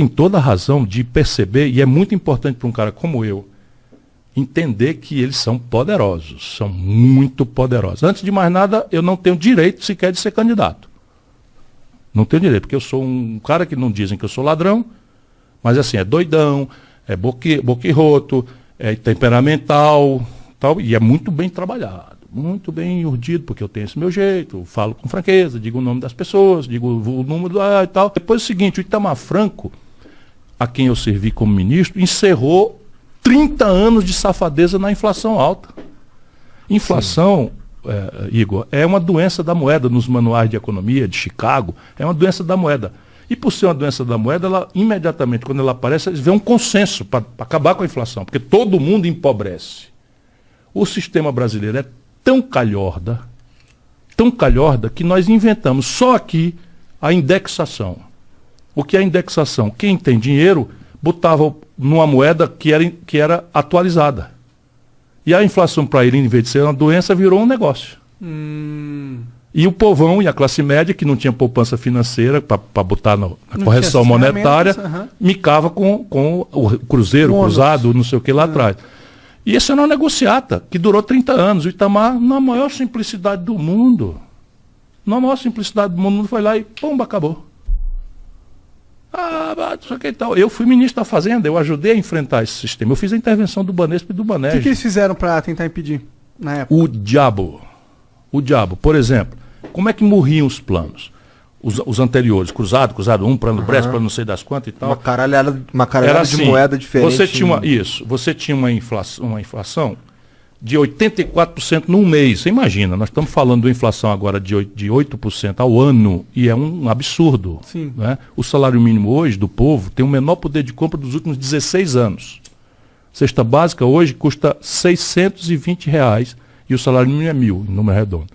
tem toda a razão de perceber, e é muito importante para um cara como eu, entender que eles são poderosos, são muito poderosos. Antes de mais nada, eu não tenho direito sequer de ser candidato. Não tenho direito, porque eu sou um cara que não dizem que eu sou ladrão, mas assim, é doidão, é boquirroto, é temperamental, tal, e é muito bem trabalhado, muito bem urdido, porque eu tenho esse meu jeito, falo com franqueza, digo o nome das pessoas, digo o número e tal. Depois é o seguinte, o Itamar Franco, a quem eu servi como ministro, encerrou 30 anos de safadeza na inflação alta. Inflação, Igor, é uma doença da moeda nos manuais de economia de Chicago, é uma doença da moeda. E por ser uma doença da moeda, ela imediatamente, quando ela aparece, eles vê um consenso para acabar com a inflação, porque todo mundo empobrece. O sistema brasileiro é tão calhorda, que nós inventamos só aqui a indexação. O que é indexação? Quem tem dinheiro botava numa moeda que era atualizada. E a inflação, para ele, em vez de ser uma doença, virou um negócio. E o povão e a classe média, que não tinha poupança financeira para botar na correção monetária, micava com o cruzeiro, cruzado, não sei o que lá atrás. E essa era uma negociata que durou 30 anos. O Itamar, na maior simplicidade do mundo, foi lá e, pumba, acabou. Isso aqui e tal. Eu fui ministro da Fazenda, eu ajudei a enfrentar esse sistema. Eu fiz a intervenção do Banespa e do Banerj. O que eles fizeram para tentar impedir na época? O diabo. Por exemplo, como é que morriam os planos? Os anteriores, cruzado 1, plano Brest, plano não sei das quantas e tal. Uma caralhada assim, de moeda diferente. Você tinha uma inflação de 84% num mês. Você imagina, nós estamos falando de inflação agora de 8% ao ano, e é um absurdo. Sim. Né? O salário mínimo hoje do povo tem o menor poder de compra dos últimos 16 anos. Cesta básica hoje custa R$620 e o salário mínimo é 1.000, em número redondo.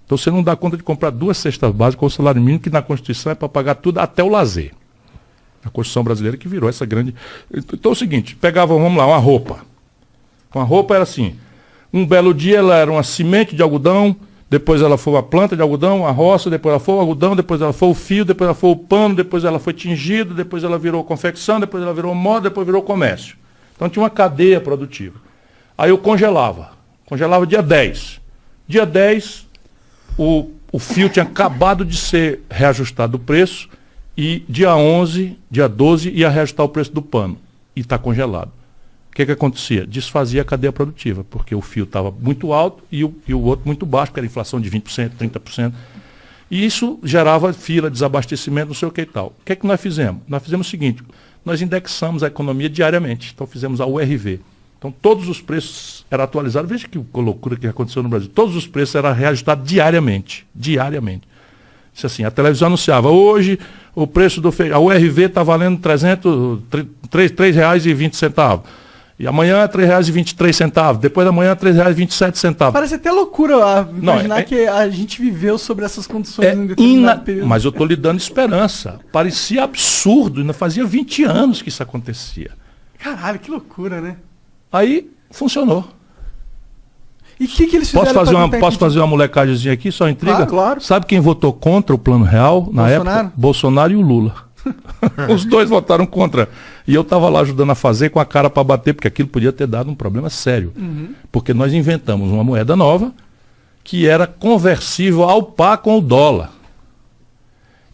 Então você não dá conta de comprar 2 cestas básicas com o salário mínimo, que na Constituição é para pagar tudo, até o lazer. A Constituição brasileira que virou essa grande... Então é o seguinte, vamos lá, uma roupa. Uma roupa era assim, um belo dia ela era uma semente de algodão, depois ela foi uma planta de algodão, a roça, depois ela foi o algodão, depois ela foi o fio, depois ela foi o pano, depois ela foi tingida, depois ela virou confecção, depois ela virou moda, depois virou comércio. Então tinha uma cadeia produtiva. Aí eu congelava dia 10. Dia 10, o fio tinha acabado de ser reajustado o preço, e dia 11, dia 12 ia reajustar o preço do pano, e está congelado. O que acontecia? Desfazia a cadeia produtiva, porque o fio estava muito alto e o outro muito baixo, porque era inflação de 20%, 30%. E isso gerava fila, desabastecimento, não sei o que e tal. O que nós fizemos? Nós fizemos o seguinte, nós indexamos a economia diariamente. Então fizemos a URV. Então todos os preços eram atualizados. Veja que loucura que aconteceu no Brasil. Todos os preços eram reajustados diariamente. Isso assim, a televisão anunciava, hoje o preço do feijão, a URV está valendo R$ 3,20. E amanhã é R$ 3,23, depois da manhã é R$ 3,27. Parece até loucura imaginar que a gente viveu sobre essas condições em determinado período. Mas eu estou lhe dando esperança. Parecia absurdo, ainda fazia 20 anos que isso acontecia. Caralho, que loucura, né? Aí funcionou. E o que eles fizeram? Posso fazer uma molecagemzinha aqui, só intriga? Claro. Sabe quem votou contra o Plano Real na época? Bolsonaro e o Lula. Os dois votaram contra. E eu estava lá ajudando a fazer com a cara para bater, porque aquilo podia ter dado um problema sério. Porque nós inventamos uma moeda nova que era conversível ao par com o dólar.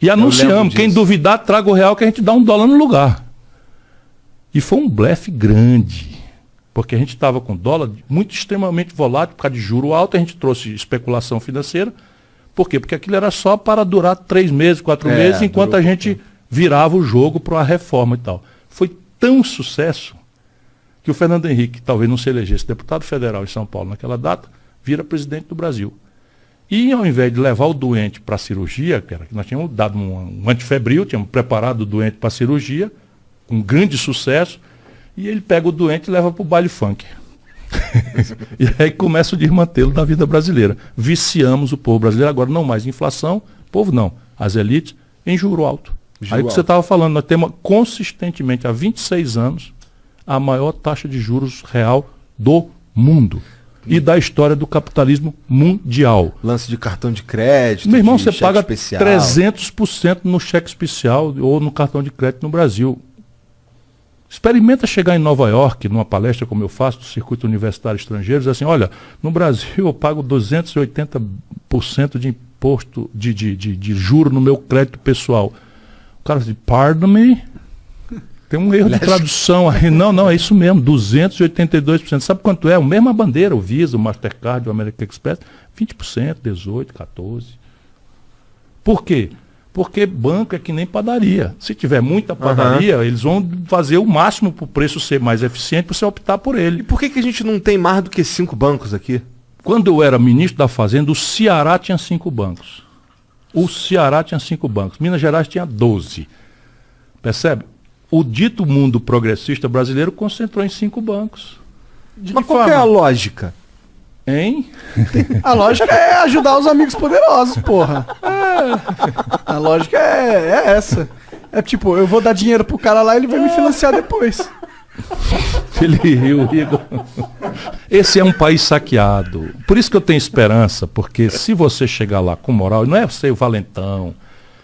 E anunciamos, quem duvidar, traga o real que a gente dá $1 no lugar. E foi um blefe grande. Porque a gente estava com dólar muito extremamente volátil, por causa de juro alto, a gente trouxe especulação financeira. Por quê? Porque aquilo era só para durar 3 meses, 4 meses, enquanto a gente virava o jogo para uma reforma e tal. Foi tão sucesso que o Fernando Henrique, talvez não se elegesse deputado federal em São Paulo naquela data, vira presidente do Brasil. E ao invés de levar o doente para a cirurgia, que nós tínhamos dado um antifebril, tínhamos preparado o doente para a cirurgia, com grande sucesso, e ele pega o doente e leva para o baile funk. E aí começa o desmantelo da vida brasileira. Viciamos o povo brasileiro, agora não mais inflação, povo não, as elites, em juro alto. Aí o que você estava falando, nós temos consistentemente há 26 anos a maior taxa de juros real do mundo e da história do capitalismo mundial. Lance de cartão de crédito. Meu irmão, você paga especial. 300% no cheque especial ou no cartão de crédito no Brasil. Experimenta chegar em Nova York, numa palestra como eu faço, do Circuito Universitário Estrangeiro, e dizer assim, olha, no Brasil eu pago 280% de imposto, de juro no meu crédito pessoal. O cara diz, pardon me? Tem um erro de tradução aí. Não, é isso mesmo, 282%. Sabe quanto é? A mesma bandeira, o Visa, o Mastercard, o American Express, 20%, 18%, 14%. Por quê? Porque banco é que nem padaria. Se tiver muita padaria, eles vão fazer o máximo para o preço ser mais eficiente para você optar por ele. E por que a gente não tem mais do que 5 bancos aqui? Quando eu era ministro da Fazenda, o Ceará tinha 5 bancos. O Ceará tinha 5 bancos. Minas Gerais tinha 12. Percebe? O dito mundo progressista brasileiro concentrou em 5 bancos. Mas qual que é a lógica? Hein? A lógica é ajudar os amigos poderosos, porra. A lógica é essa. É tipo, eu vou dar dinheiro pro cara lá e ele vai me financiar depois. Ele riu, Igor. Esse é um país saqueado. Por isso que eu tenho esperança, porque se você chegar lá com moral, não é você o valentão.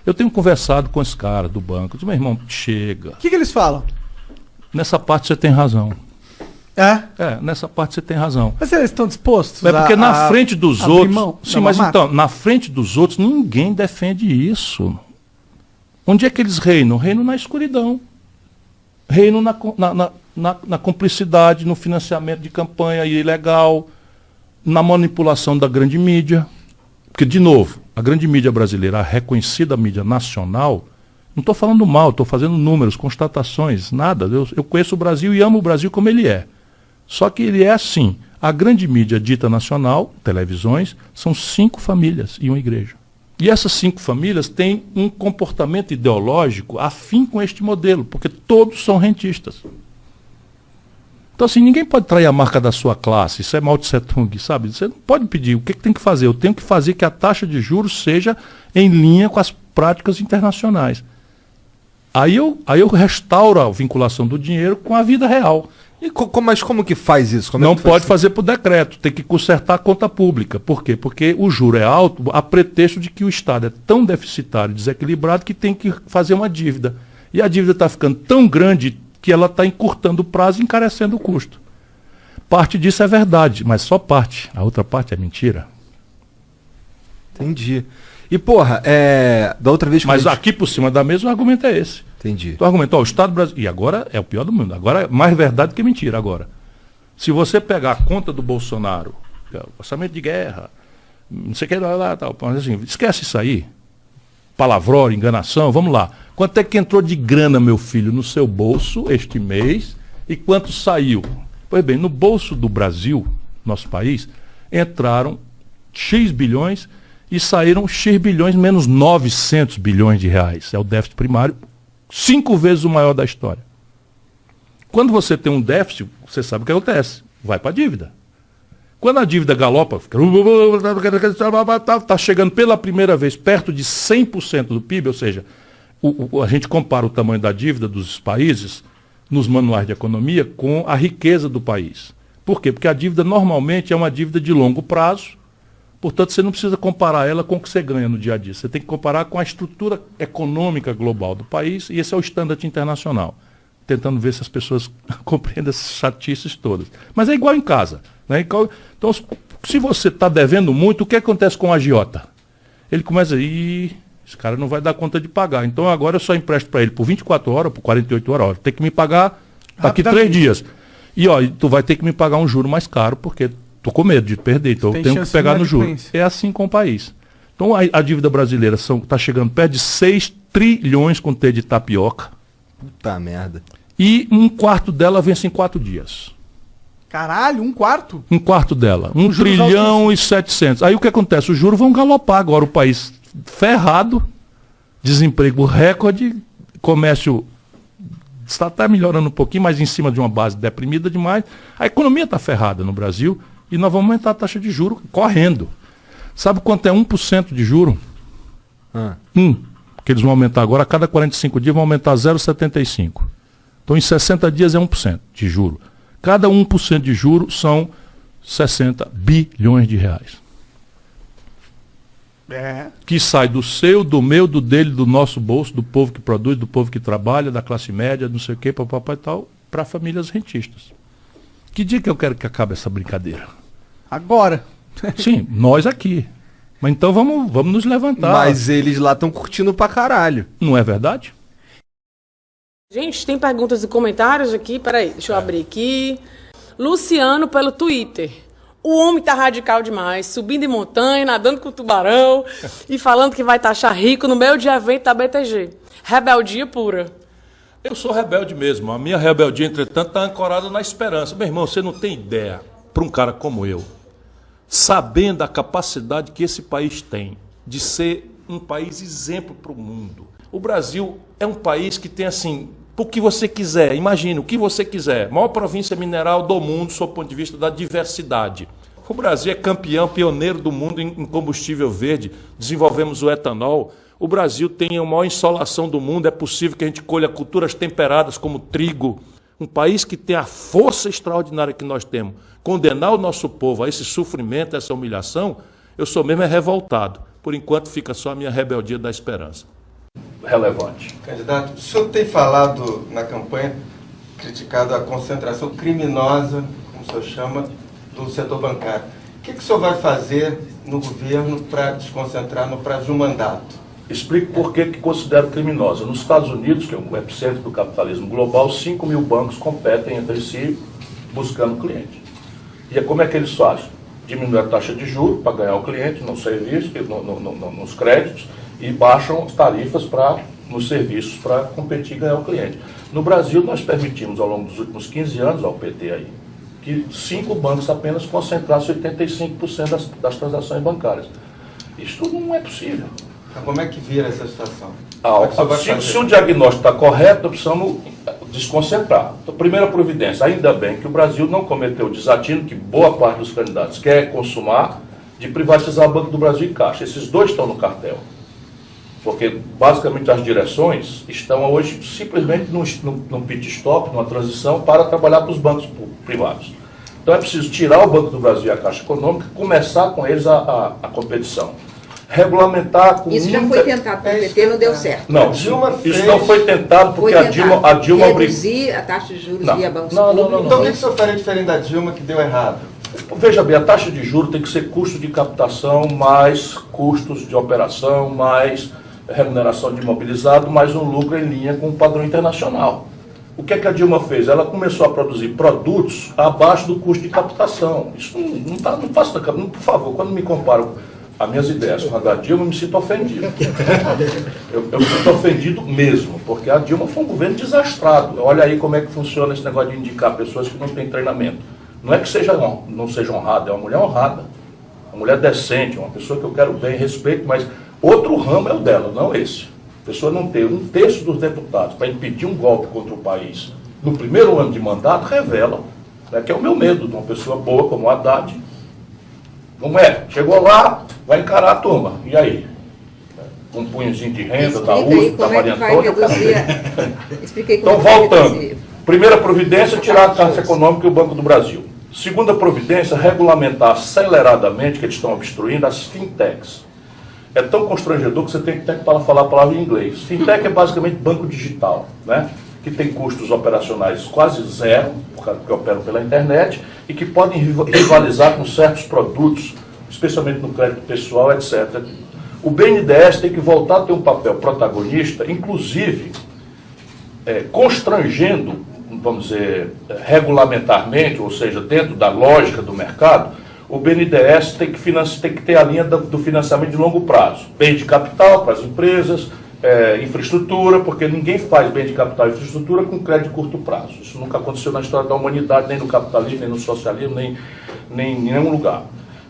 Eu tenho conversado com os caras do banco. Eu digo, meu irmão, chega. O que eles falam? Nessa parte você tem razão. É, nessa parte você tem razão. mas eles estão dispostos É porque na frente dos outros. mão, Sim, mas então, na frente dos outros, ninguém defende isso. Onde é que eles reinam? Reinam na escuridão. Reinam na cumplicidade, no financiamento de campanha ilegal, na manipulação da grande mídia. Porque, de novo, a grande mídia brasileira, a reconhecida mídia nacional, não estou falando mal, estou fazendo números, constatações, nada. Eu conheço o Brasil e amo o Brasil como ele é. Só que ele é assim. A grande mídia dita nacional, televisões, são 5 famílias e uma igreja. E essas 5 famílias têm um comportamento ideológico afim com este modelo, porque todos são rentistas. Então, assim, ninguém pode trair a marca da sua classe. Isso é Mao Tse Tung, sabe? Você não pode pedir. O que tem que fazer? Eu tenho que fazer que a taxa de juros seja em linha com as práticas internacionais. Aí eu restauro a vinculação do dinheiro com a vida real. Mas como que faz isso? Não pode fazer por decreto, tem que consertar a conta pública. Por quê? Porque o juro é alto a pretexto de que o Estado é tão deficitário, desequilibrado, que tem que fazer uma dívida. E a dívida está ficando tão grande que ela está encurtando o prazo e encarecendo o custo. Parte disso é verdade, mas só parte. A outra parte é mentira. Entendi. E, porra, da outra vez que Mas aqui por cima da mesa o argumento é esse. Entendi. O argumento, o Estado brasileiro. E agora é o pior do mundo. Agora é mais verdade que mentira agora. Se você pegar a conta do Bolsonaro, orçamento de guerra, não sei o que lá, tal, mas assim, esquece isso aí. Palavrão, enganação, vamos lá. Quanto é que entrou de grana, meu filho, no seu bolso este mês e quanto saiu? Pois bem, no bolso do Brasil, nosso país, entraram X bilhões e saíram X bilhões menos 900 bilhões de reais. É o déficit primário, 5 vezes o maior da história. Quando você tem um déficit, você sabe o que acontece. Vai para a dívida. Quando a dívida galopa, está chegando pela primeira vez perto de 100% do PIB, ou seja, a gente compara o tamanho da dívida dos países nos manuais de economia com a riqueza do país. Por quê? Porque a dívida normalmente é uma dívida de longo prazo, portanto você não precisa comparar ela com o que você ganha no dia a dia. Você tem que comparar com a estrutura econômica global do país, e esse é o standard internacional. Tentando ver se as pessoas compreendem essas chatices todas. Mas é igual em casa. Né? Então, se você está devendo muito, o que acontece com o agiota? Ele começa a ir, esse cara não vai dar conta de pagar. Então agora eu só empresto para ele por 24 horas, por 48 horas. Tem que me pagar daqui 3 dias. E ó, tu vai ter que me pagar um juro mais caro, porque estou com medo de perder, então eu tenho que pegar no juro. É assim com o país. Então a dívida brasileira está chegando perto de 6 trilhões com T de tapioca. Puta merda. E 1/4 dela vence em 4 dias. Caralho, 1/4? 1/4 dela. 1 trilhão e 700. Aí o que acontece? Os juros vão galopar agora. O país ferrado, desemprego recorde, comércio está até melhorando um pouquinho, mas em cima de uma base deprimida demais. A economia está ferrada no Brasil e nós vamos aumentar a taxa de juros correndo. Sabe quanto é 1% de juro? Que eles vão aumentar agora, a cada 45 dias vão aumentar 0,75. Então em 60 dias é 1% de juro. Cada 1% de juro são 60 bilhões de reais. Que sai do seu, do meu, do dele, do nosso bolso, do povo que produz, do povo que trabalha, da classe média, não sei o que, papapá e tal. para famílias rentistas. Que dia que eu quero que acabe essa brincadeira? Agora. Sim, nós aqui. Mas então vamos nos levantar. Mas eles lá estão curtindo pra caralho. Não é verdade? Gente, tem perguntas e comentários aqui? Peraí, deixa eu abrir aqui. Luciano pelo Twitter. O homem tá radical demais, subindo em montanha, nadando com tubarão e falando que vai taxar rico no meio de evento da BTG. Rebeldia pura. Eu sou rebelde mesmo. A minha rebeldia, entretanto, está ancorada na esperança. Meu irmão, você não tem ideia, para um cara como eu, sabendo a capacidade que esse país tem de ser um país exemplo para o mundo. O Brasil é um país que tem, assim, o que você quiser, imagina, o que você quiser. Maior província mineral do mundo, sob o ponto de vista da diversidade. O Brasil é campeão, pioneiro do mundo em combustível verde. Desenvolvemos o etanol. O Brasil tem a maior insolação do mundo. É possível que a gente colha culturas temperadas como trigo. Um país que tem a força extraordinária que nós temos. Condenar o nosso povo a esse sofrimento, a essa humilhação, eu sou mesmo revoltado. Por enquanto fica só a minha rebeldia da esperança. Relevante. Candidato, o senhor tem falado na campanha, criticado a concentração criminosa, como o senhor chama, do setor bancário. O que o senhor vai fazer no governo para desconcentrar no prazo de um mandato? Explico por que considero criminosa. Nos Estados Unidos, que é o epicentro do capitalismo global, 5 mil bancos competem entre si buscando cliente. E como é que eles fazem? Diminuem a taxa de juros para ganhar o cliente no serviço, nos créditos, e baixam as tarifas nos serviços para competir e ganhar o cliente. No Brasil, nós permitimos, ao longo dos últimos 15 anos, ao PT aí, que 5 bancos apenas concentrassem 85% das transações bancárias. Isso não é possível. Então, como é que vira essa situação? Se o diagnóstico está correto, nós precisamos desconcentrar. Então, primeira providência, ainda bem que o Brasil não cometeu o desatino que boa parte dos candidatos quer consumar de privatizar o Banco do Brasil e Caixa. Esses dois estão no cartel. Porque, basicamente, as direções estão hoje simplesmente num pit stop, numa transição, para trabalhar para os bancos privados. Então, é preciso tirar o Banco do Brasil e a Caixa Econômica e começar com eles a competição. Regulamentar com isso já foi tentado pelo PT, não deu certo. Não, isso não foi tentado porque a Dilma reduzir a taxa de juros via bancos públicos. Então, o que o senhor faria diferente da Dilma que deu errado? Veja bem, a taxa de juros tem que ser custo de captação, mais custos de operação, mais remuneração de imobilizado, mais um lucro em linha com o padrão internacional. O que é que a Dilma fez? Ela começou a produzir produtos abaixo do custo de captação. Isso não passa da cabeça. Por favor, quando me comparam as minhas ideias com a da Dilma, eu me sinto ofendido. Eu me sinto ofendido mesmo, porque a Dilma foi um governo desastrado. Olha aí como é que funciona esse negócio de indicar pessoas que não têm treinamento. Não é que não seja honrada, é uma mulher honrada, uma mulher decente, uma pessoa que eu quero bem, respeito, mas outro ramo é o dela, não esse. A pessoa não ter 1/3 dos deputados para impedir um golpe contra o país no primeiro ano de mandato revela, né, que é o meu medo de uma pessoa boa como o Haddad. Não é? Chegou lá, vai encarar a turma. E aí? Com um punhozinho de renda, da USP, da Maria Antônia. Então, voltando. Primeira providência, tirar a Caixa Econômica e o Banco do Brasil. Segunda providência, regulamentar aceleradamente, que eles estão obstruindo, as fintechs. É tão constrangedor que você tem que falar a palavra em inglês. Fintech é basicamente banco digital, né? Que tem custos operacionais quase zero, porque operam pela internet, e que podem rivalizar com certos produtos, especialmente no crédito pessoal, etc. O BNDES tem que voltar a ter um papel protagonista, inclusive constrangendo, vamos dizer, regulamentarmente, ou seja, dentro da lógica do mercado, o BNDES tem que ter a linha do financiamento de longo prazo. Bem de capital para as empresas, infraestrutura, porque ninguém faz bem de capital e infraestrutura com crédito de curto prazo. Isso nunca aconteceu na história da humanidade, nem no capitalismo, nem no socialismo, nem em nenhum lugar.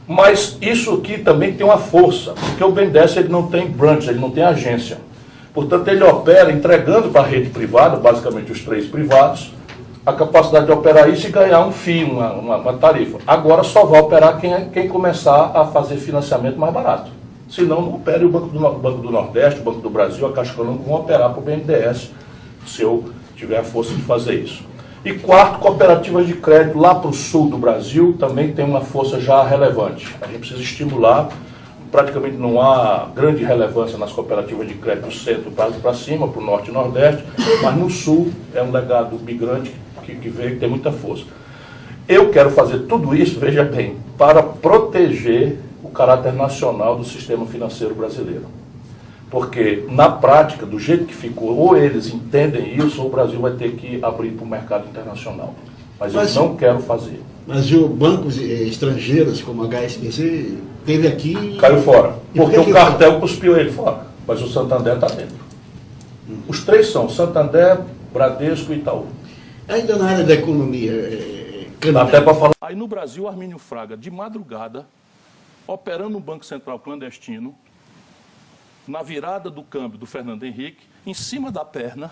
Mas isso aqui também tem uma força, porque o BNDES ele não tem branch, ele não tem agência. Portanto, ele opera entregando para a rede privada, basicamente os 3 privados, a capacidade de operar isso e ganhar um FII, uma tarifa. Agora só vai operar quem começar a fazer financiamento mais barato. Senão não opere o Banco do Nordeste, o Banco do Brasil, a Caixa Econômica vão operar para o BNDES, se eu tiver a força de fazer isso. E quarto, cooperativas de crédito lá para o sul do Brasil também tem uma força já relevante. A gente precisa estimular praticamente não há grande relevância nas cooperativas de crédito do centro para cima, para o norte e nordeste, mas no sul é um legado migrante que veio, que tem muita força. Eu quero fazer tudo isso, veja bem, para proteger o caráter nacional do sistema financeiro brasileiro. Porque, na prática, do jeito que ficou, ou eles entendem isso, ou o Brasil vai ter que abrir para o mercado internacional. Mas eu não quero fazer. Mas os bancos estrangeiros, como a HSBC, teve aqui... Caiu fora. Porque o cartel cuspiu ele fora. Mas o Santander está dentro. Os três são Santander, Bradesco e Itaú. Ainda na área da economia... Até para falar. Aí no Brasil, Armínio Fraga, de madrugada, operando um Banco Central clandestino, na virada do câmbio do Fernando Henrique, em cima da perna,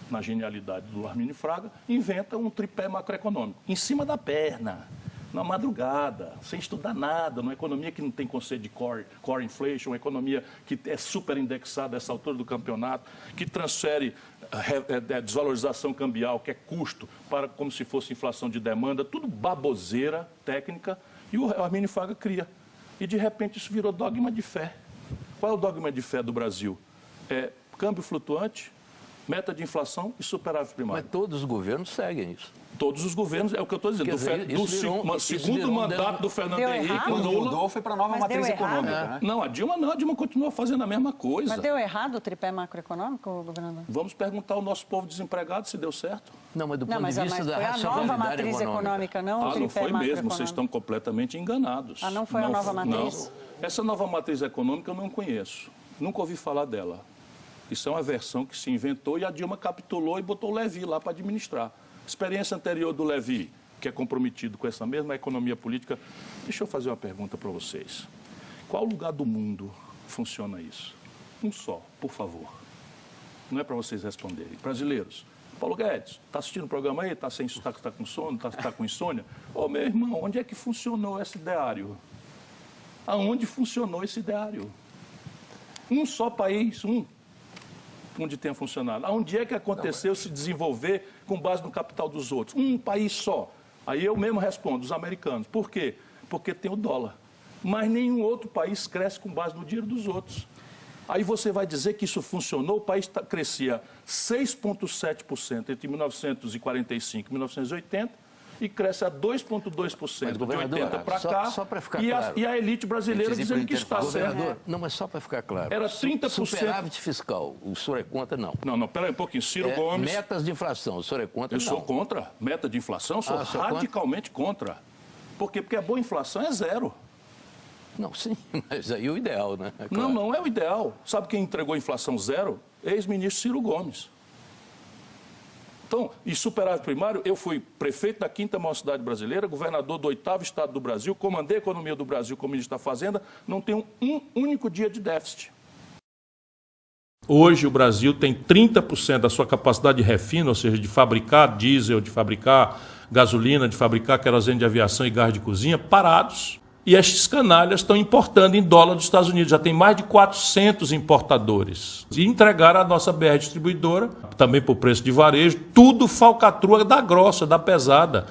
na genialidade do Armínio Fraga, inventa um tripé macroeconômico. Em cima da perna, na madrugada, sem estudar nada, numa economia que não tem conceito de core inflation, uma economia que é super indexada a essa altura do campeonato, que transfere desvalorização cambial, que é custo, para como se fosse inflação de demanda, tudo baboseira técnica, e o Armínio Fraga cria. E, de repente, isso virou dogma de fé. Qual é o dogma de fé do Brasil? É câmbio flutuante, meta de inflação e superávit primário. Mas todos os governos seguem isso. Todos os governos, é o que eu estou dizendo. Do segundo mandato do Fernando Henrique, Quando Lula... mudou foi para a nova matriz econômica. Né? Não, a Dilma continua fazendo a mesma coisa. Mas deu errado o tripé macroeconômico, governador? Vamos perguntar ao nosso povo desempregado se deu certo. Não, mas do ponto de vista da racionalidade foi a nova matriz econômica, não o tripé macroeconômico. Não foi mesmo, vocês estão completamente enganados. Não foi a nova matriz? Não. Essa nova matriz econômica eu não conheço. Nunca ouvi falar dela. Isso é uma versão que se inventou e a Dilma capitulou e botou o Levi lá para administrar. Experiência anterior do Levi, que é comprometido com essa mesma economia política. Deixa eu fazer uma pergunta para vocês. Qual lugar do mundo funciona isso? Um só, por favor. Não é para vocês responderem. Brasileiros, Paulo Guedes, está assistindo o programa aí? Está com sono? Está com insônia? Ô, meu irmão, onde é que funcionou esse ideário? Aonde funcionou esse ideário? Um só país, onde tenha funcionado. Onde é que aconteceu se desenvolver com base no capital dos outros? Um país só. Aí eu mesmo respondo, os americanos. Por quê? Porque tem o dólar. Mas nenhum outro país cresce com base no dinheiro dos outros. Aí você vai dizer que isso funcionou, o país crescia 6,7% entre 1945 e 1980 e cresce a 2,2% de 80 para cá. Só para ficar claro. E a elite brasileira dizendo que está certo. Não, mas só para ficar claro. Era 30%. Superávit fiscal, o senhor é contra, não? Não, peraí um pouquinho. Ciro Gomes... Metas de inflação, o senhor é contra, não? Eu sou contra. Meta de inflação, sou radicalmente contra. Por quê? Porque a boa inflação é zero. Não, sim, mas aí é o ideal, né? É claro. Não é o ideal. Sabe quem entregou a inflação zero? Ex-ministro Ciro Gomes. Então, e superávit primário, eu fui prefeito da 5ª maior cidade brasileira, governador do 8º estado do Brasil, comandei a economia do Brasil como ministro da Fazenda, não tenho um único dia de déficit. Hoje o Brasil tem 30% da sua capacidade de refino, ou seja, de fabricar diesel, de fabricar gasolina, de fabricar querosene de aviação e gás de cozinha, parados. E estes canalhas estão importando em dólar dos Estados Unidos. Já tem mais de 400 importadores. E entregaram a nossa BR distribuidora, também por preço de varejo, tudo falcatrua da grossa, da pesada.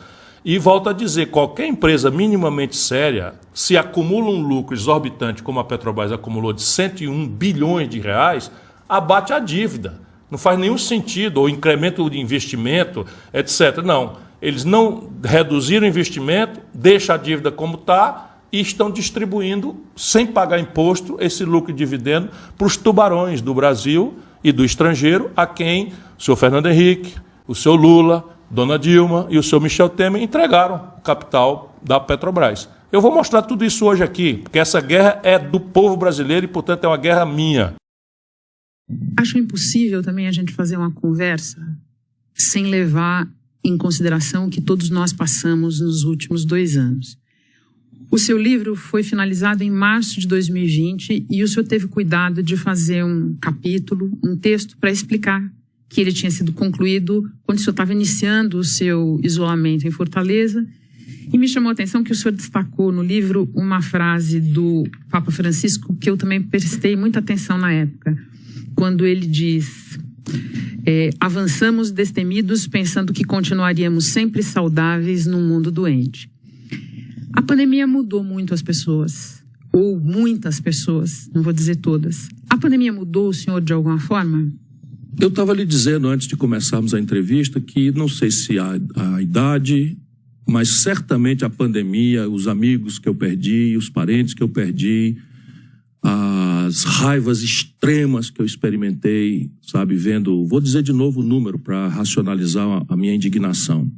E volto a dizer, qualquer empresa minimamente séria, se acumula um lucro exorbitante, como a Petrobras acumulou de 101 bilhões de reais, abate a dívida. Não faz nenhum sentido, ou incremento de investimento, etc. Não, eles não reduziram o investimento, deixam a dívida como está, e estão distribuindo, sem pagar imposto, esse lucro e dividendo para os tubarões do Brasil e do estrangeiro, a quem o senhor Fernando Henrique, o senhor Lula, dona Dilma e o senhor Michel Temer entregaram o capital da Petrobras. Eu vou mostrar tudo isso hoje aqui, porque essa guerra é do povo brasileiro e, portanto, é uma guerra minha. Acho impossível também a gente fazer uma conversa sem levar em consideração o que todos nós passamos nos últimos 2 anos. O seu livro foi finalizado em março de 2020 e o senhor teve cuidado de fazer um capítulo, um texto para explicar que ele tinha sido concluído quando o senhor estava iniciando o seu isolamento em Fortaleza. E me chamou a atenção que o senhor destacou no livro uma frase do Papa Francisco que eu também prestei muita atenção na época, quando ele diz: avançamos destemidos pensando que continuaríamos sempre saudáveis num mundo doente. A pandemia mudou muito as pessoas. ou muitas pessoas, não vou dizer todas. A pandemia mudou o senhor de alguma forma? Eu estava lhe dizendo antes de começarmos a entrevista que não sei se a idade, mas certamente a pandemia, os amigos que eu perdi, os parentes que eu perdi, as raivas extremas que eu experimentei, sabe, vendo... Vou dizer de novo o número para racionalizar a minha indignação.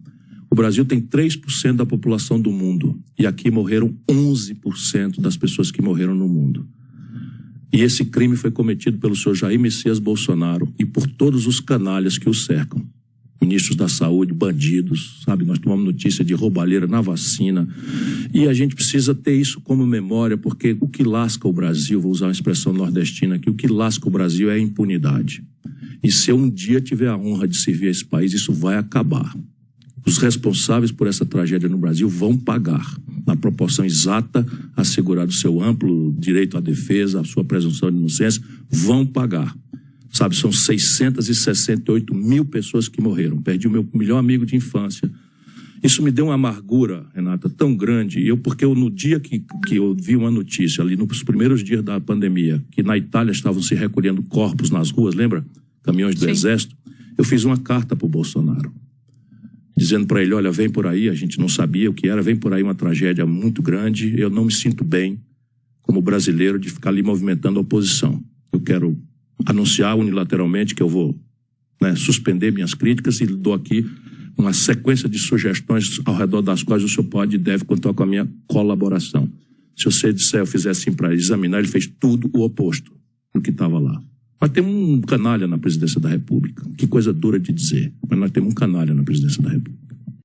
O Brasil tem 3% da população do mundo e aqui morreram 11% das pessoas que morreram no mundo. E esse crime foi cometido pelo senhor Jair Messias Bolsonaro e por todos os canalhas que o cercam. Ministros da saúde, bandidos, sabe? Nós tomamos notícia de roubalheira na vacina e a gente precisa ter isso como memória, porque o que lasca o Brasil, vou usar uma expressão nordestina aqui, o que lasca o Brasil é a impunidade. E se eu um dia tiver a honra de servir a esse país, isso vai acabar. Os responsáveis por essa tragédia no Brasil vão pagar, na proporção exata, assegurado o seu amplo direito à defesa, a sua presunção de inocência, vão pagar. Sabe, são 668 mil pessoas que morreram. Perdi o meu melhor amigo de infância. Isso me deu uma amargura, Renata, tão grande. Porque no dia que eu vi uma notícia, ali nos primeiros dias da pandemia, que na Itália estavam se recolhendo corpos nas ruas, lembra? Caminhões do Exército. Eu fiz uma carta para o Bolsonaro, dizendo para ele, olha, vem por aí, a gente não sabia o que era, vem por aí uma tragédia muito grande, eu não me sinto bem, como brasileiro, de ficar ali movimentando a oposição. Eu quero anunciar unilateralmente que eu vou, né, suspender minhas críticas e dou aqui uma sequência de sugestões ao redor das quais o senhor pode e deve contar com a minha colaboração. Se você disser, eu fizer assim para examinar, ele fez tudo o oposto do que estava lá. Nós temos um canalha na presidência da República. Que coisa dura de dizer, mas nós temos um canalha na presidência da República.